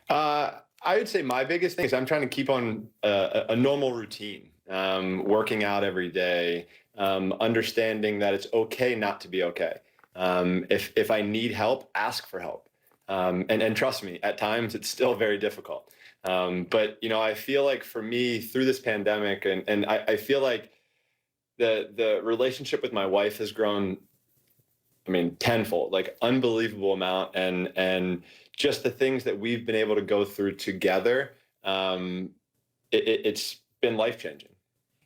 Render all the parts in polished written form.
I would say my biggest thing is I'm trying to keep on a normal routine, working out every day, understanding that it's okay not to be okay. If I need help, ask for help. And trust me, at times it's still very difficult. But I feel like for me through this pandemic, and I feel like the relationship with my wife has grown, I mean, tenfold, like unbelievable amount, and just the things that we've been able to go through together, it's been life changing.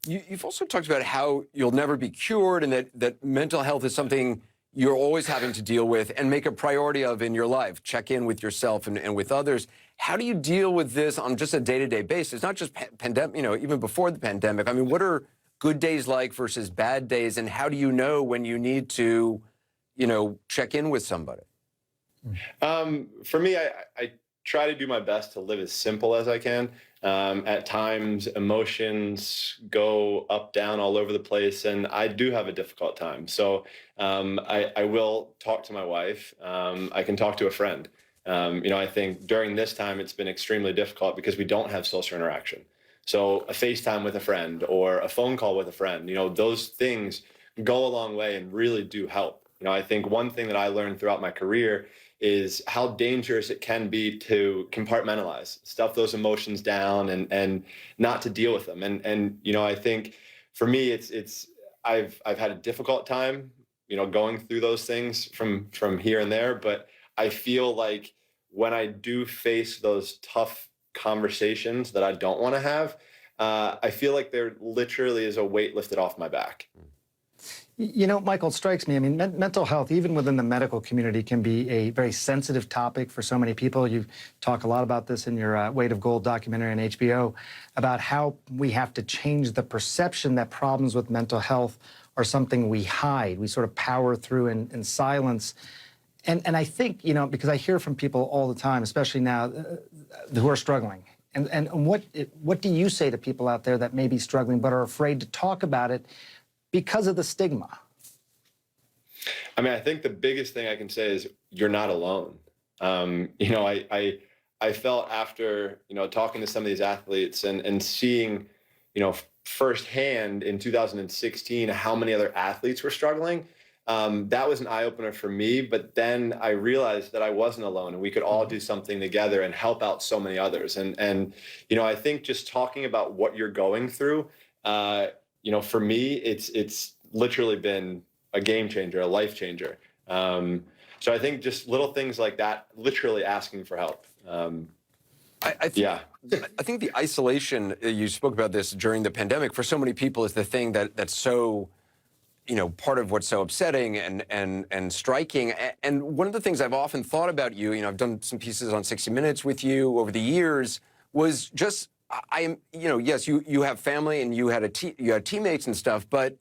You've also talked about how you'll never be cured and that mental health is something you're always having to deal with and make a priority of in your life. Check in with yourself and with others. How do you deal with this on just a day-to-day basis? Not just pandemic, even before the pandemic. I mean, what are good days like versus bad days, and how do you know when you need to, check in with somebody? For me, I try to do my best to live as simple as I can. At times, emotions go up, down, all over the place, and I do have a difficult time. So I will talk to my wife. I can talk to a friend. I think during this time, it's been extremely difficult because we don't have social interaction. So a FaceTime with a friend or a phone call with a friend, those things go a long way and really do help. I think one thing that I learned throughout my career is how dangerous it can be to compartmentalize, stuff those emotions down and not to deal with them. And I think for me, I've had a difficult time, going through those things from here and there, but I feel like when I do face those tough conversations that I don't want to have, I feel like there literally is a weight lifted off my back. Michael, it strikes me, I mean, mental health, even within the medical community, can be a very sensitive topic for so many people. You talk a lot about this in your Weight of Gold documentary on HBO, about how we have to change the perception that problems with mental health are something we hide. We sort of power through in silence. And I think, because I hear from people all the time, especially now, who are struggling. And what do you say to people out there that may be struggling but are afraid to talk about it because of the stigma? I mean, I think the biggest thing I can say is you're not alone. I felt after, talking to some of these athletes and seeing, firsthand in 2016 how many other athletes were struggling. That was an eye-opener for me, but then I realized that I wasn't alone and we could all do something together and help out so many others. And I think just talking about what you're going through, for me, it's literally been a game changer, a life changer. So I think just little things like that, literally asking for help. I think the isolation, you spoke about this during the pandemic, for so many people is the thing that's so, part of what's so upsetting and striking. And one of the things I've often thought about you, I've done some pieces on 60 Minutes with you over the years, was just, yes, you have family and you had teammates and stuff, but,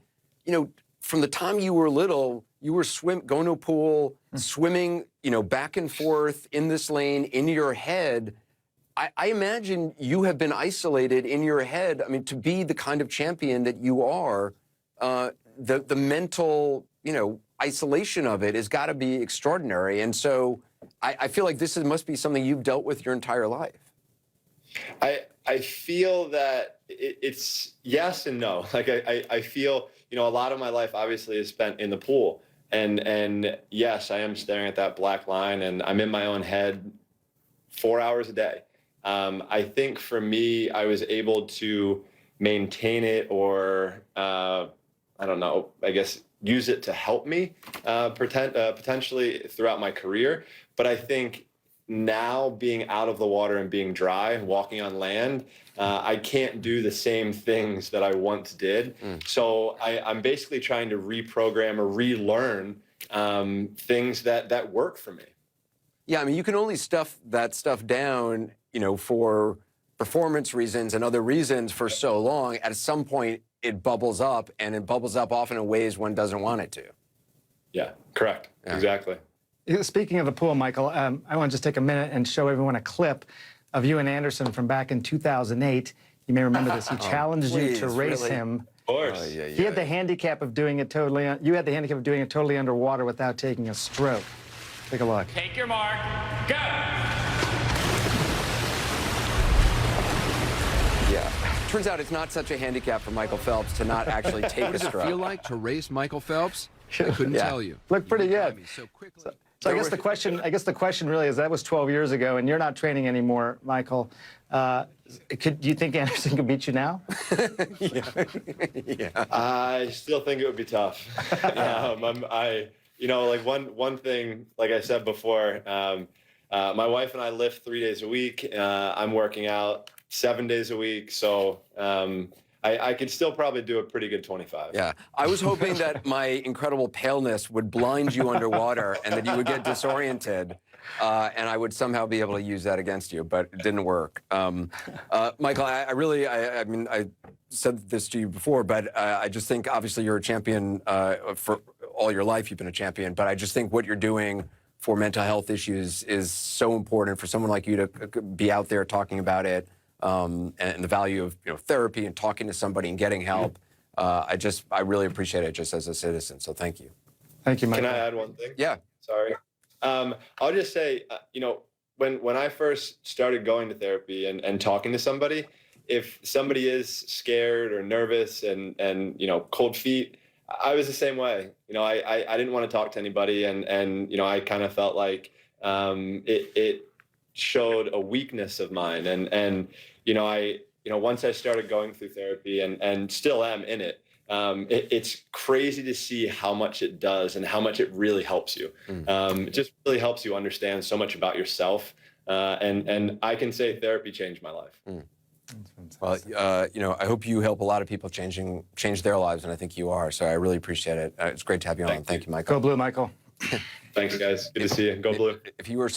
from the time you were little, you were going to a pool, swimming, back and forth in this lane in your head. I imagine you have been isolated in your head. I mean, to be the kind of champion that you are, the mental, isolation of it has got to be extraordinary. And so I feel like this must be something you've dealt with your entire life. I feel that it's yes and no. Like I feel, a lot of my life obviously is spent in the pool. And yes, I am staring at that black line and I'm in my own head 4 hours a day. I think for me, I was able to maintain it or, I don't know, I guess use it to help me potentially throughout my career. But I think now being out of the water and being dry, walking on land, I can't do the same things that I once did. So I'm basically trying to reprogram or relearn things that work for me. Yeah, I mean, you can only stuff that stuff down, for performance reasons and other reasons for so long. At some point, it bubbles up, and it bubbles up often in ways one doesn't want it to. Yeah, correct. Yeah. Exactly. Speaking of the pool, Michael, I want to just take a minute and show everyone a clip of you and Anderson from back in 2008. You may remember this. He challenged you to race him. Of course. He had the handicap of doing it totally. You had the handicap of doing it totally underwater without taking a stroke. Take a look. Take your mark. Go. Turns out it's not such a handicap for Michael Phelps to not actually take What a does it stroke. feel like to race Michael Phelps? I couldn't tell you. Looked pretty You got good. me so quickly. So I guess the question really is, that was 12 years ago, and you're not training anymore, Michael. Do you think Anderson could beat you now? Yeah. I still think it would be tough. Like one thing, like I said before, my wife and I lift 3 days a week. I'm working out 7 days a week, so I could still probably do a pretty good 25. Yeah, I was hoping that my incredible paleness would blind you underwater and that you would get disoriented, and I would somehow be able to use that against you, but it didn't work. Michael, I mean, I said this to you before, but I just think obviously you're a champion for all your life. You've been a champion, but I just think what you're doing for mental health issues is so important for someone like you to be out there talking about it. And the value of therapy and talking to somebody and getting help. I really appreciate it just as a citizen. So thank you. Thank you, Michael. Can I add one thing? Yeah. Sorry. I'll just say, when I first started going to therapy and talking to somebody, if somebody is scared or nervous and cold feet, I was the same way. I didn't want to talk to anybody, and I kind of felt like it showed a weakness of mine, and once I started going through therapy and still am in it, it's crazy to see how much it does and how much it really helps you. It just really helps you understand so much about yourself, and I can say therapy changed my life. Well, I hope you help a lot of people change their lives, and I think you are. So I really appreciate it. It's great to have you on. Thank you, Michael. Go Blue, Michael. Thanks, guys. Good to see you. Go Blue. If you were